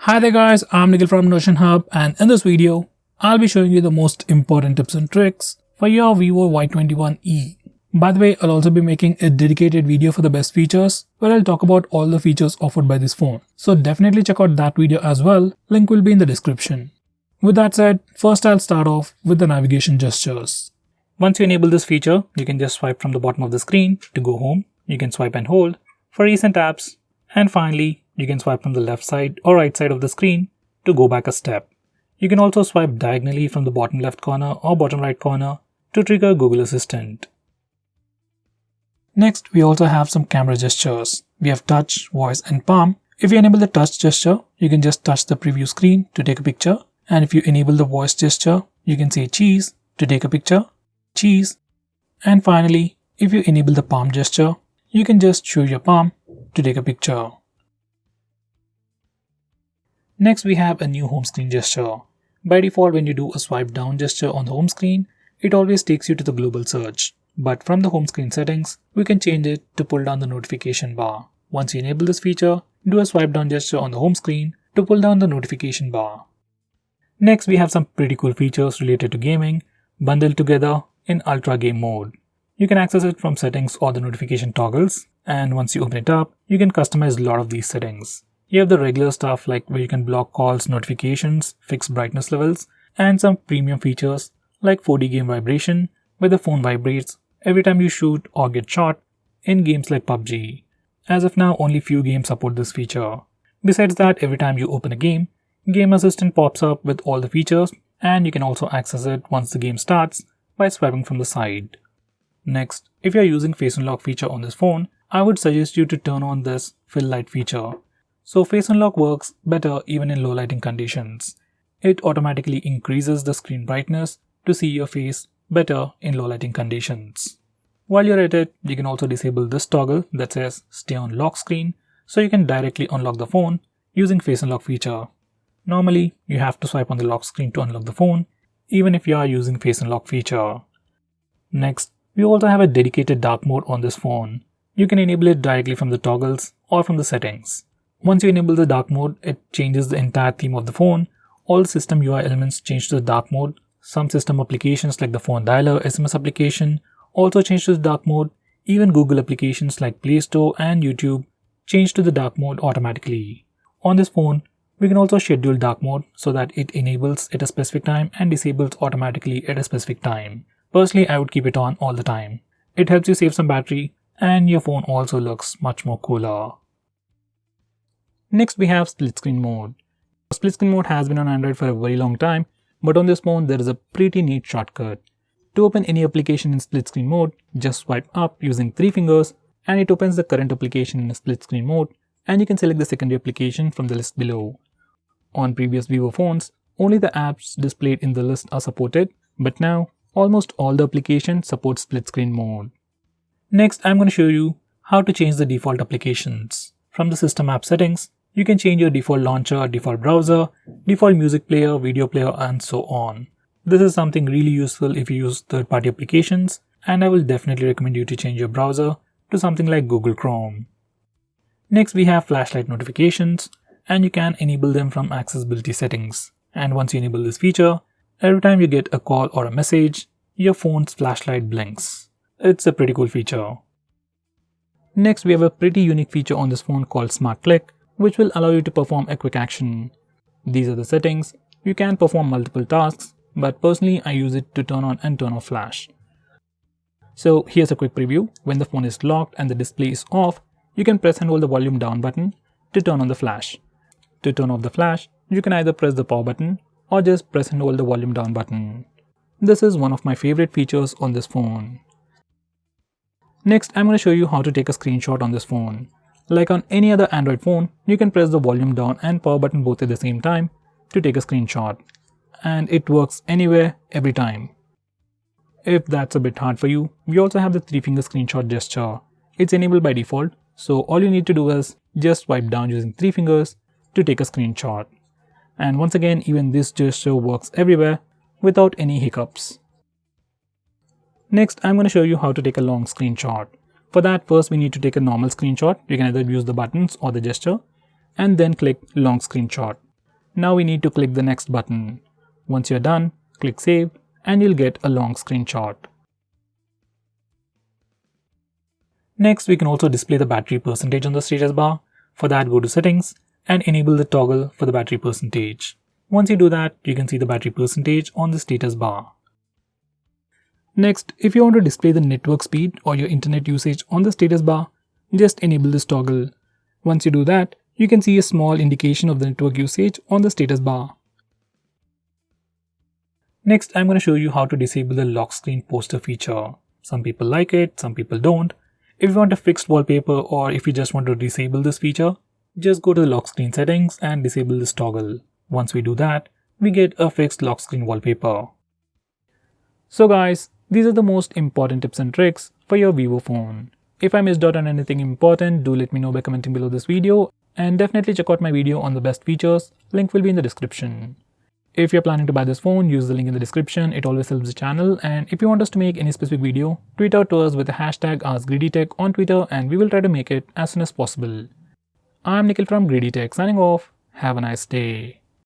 Hi there guys, I'm Nikhil from Notion Hub, and in this video, I'll be showing you the most important tips and tricks for your Vivo Y21e. By the way, I'll also be making a dedicated video for the best features where I'll talk about all the features offered by this phone. So definitely check out that video as well, link will be in the description. With that said, first I'll start off with the navigation gestures. Once you enable this feature, you can just swipe from the bottom of the screen to go home. You can swipe and hold for recent apps, and finally, you can swipe from the left side or right side of the screen to go back a step. You can also swipe diagonally from the bottom left corner or bottom right corner to trigger Google Assistant. Next, we also have some camera gestures. We have touch, voice and palm. If you enable the touch gesture, you can just touch the preview screen to take a picture. And if you enable the voice gesture, you can say cheese to take a picture, cheese. And finally, if you enable the palm gesture, you can just show your palm to take a picture. Next, we have a new home screen gesture. By default, when you do a swipe down gesture on the home screen, it always takes you to the global search. But from the home screen settings, we can change it to pull down the notification bar. Once you enable this feature, do a swipe down gesture on the home screen to pull down the notification bar. Next, we have some pretty cool features related to gaming bundled together in Ultra Game mode. You can access it from settings or the notification toggles, and once you open it up, you can customize a lot of these settings. You have the regular stuff like where you can block calls, notifications, fix brightness levels, and some premium features like 4D game vibration, where the phone vibrates every time you shoot or get shot in games like PUBG. As of now, only few games support this feature. Besides that, every time you open a game, Game Assistant pops up with all the features, and you can also access it once the game starts by swiping from the side. Next, if you are using Face Unlock feature on this phone, I would suggest you to turn on this fill light feature. So Face Unlock works better even in low lighting conditions. It automatically increases the screen brightness to see your face better in low lighting conditions. While you're at it, you can also disable this toggle that says stay on lock screen, so you can directly unlock the phone using Face Unlock feature. Normally, you have to swipe on the lock screen to unlock the phone, even if you are using Face Unlock feature. Next, we also have a dedicated dark mode on this phone. You can enable it directly from the toggles or from the settings. Once you enable the dark mode, it changes the entire theme of the phone. All system UI elements change to the dark mode. Some system applications like the phone dialer SMS application also change to the dark mode. Even Google applications like Play Store and YouTube change to the dark mode automatically. On this phone, we can also schedule dark mode so that it enables at a specific time and disables automatically at a specific time. Personally, I would keep it on all the time. It helps you save some battery and your phone also looks much more cooler. Next, we have split screen mode. Split screen mode has been on Android for a very long time, but on this phone there is a pretty neat shortcut. To open any application in split screen mode, just swipe up using 3 fingers and it opens the current application in split screen mode, and you can select the secondary application from the list below. On previous Vivo phones, only the apps displayed in the list are supported, but now almost all the applications support split screen mode. Next, I'm going to show you how to change the default applications. From the system app settings, you can change your default launcher, default browser, default music player, video player, and so on. This is something really useful if you use third-party applications, and I will definitely recommend you to change your browser to something like Google Chrome. Next, we have flashlight notifications, and you can enable them from accessibility settings. And once you enable this feature, every time you get a call or a message, your phone's flashlight blinks. It's a pretty cool feature. Next, we have a pretty unique feature on this phone called Smart Click, which will allow you to perform a quick action. These are the settings. You can perform multiple tasks, but personally I use it to turn on and turn off flash. So here's a quick preview. When the phone is locked and the display is off, you can press and hold the volume down button to turn on the flash. To turn off the flash, you can either press the power button or just press and hold the volume down button. This is one of my favorite features on this phone. Next, I'm going to show you how to take a screenshot on this phone. Like on any other Android phone, you can press the volume down and power button both at the same time to take a screenshot. And it works anywhere, every time. If that's a bit hard for you, we also have the 3-finger screenshot gesture. It's enabled by default, so all you need to do is just swipe down using 3 fingers to take a screenshot. And once again, even this gesture works everywhere without any hiccups. Next, I'm going to show you how to take a long screenshot. For that, first we need to take a normal screenshot. You can either use the buttons or the gesture, and then click long screenshot. Now we need to click the next button. Once you're done, click save and you'll get a long screenshot. Next, we can also display the battery percentage on the status bar. For that, go to settings and enable the toggle for the battery percentage. Once you do that, you can see the battery percentage on the status bar. Next, if you want to display the network speed or your internet usage on the status bar, just enable this toggle. Once you do that, you can see a small indication of the network usage on the status bar. Next, I'm going to show you how to disable the lock screen poster feature. Some people like it, some people don't. If you want a fixed wallpaper or if you just want to disable this feature, just go to the lock screen settings and disable this toggle. Once we do that, we get a fixed lock screen wallpaper. So guys, these are the most important tips and tricks for your Vivo phone. If I missed out on anything important, do let me know by commenting below this video, and definitely check out my video on the best features. Link will be in the description. If you're planning to buy this phone, use the link in the description. It always helps the channel. And if you want us to make any specific video, tweet out to us with the hashtag AskGreedyTech on Twitter and we will try to make it as soon as possible. I'm Nikhil from GreedyTech signing off. Have a nice day.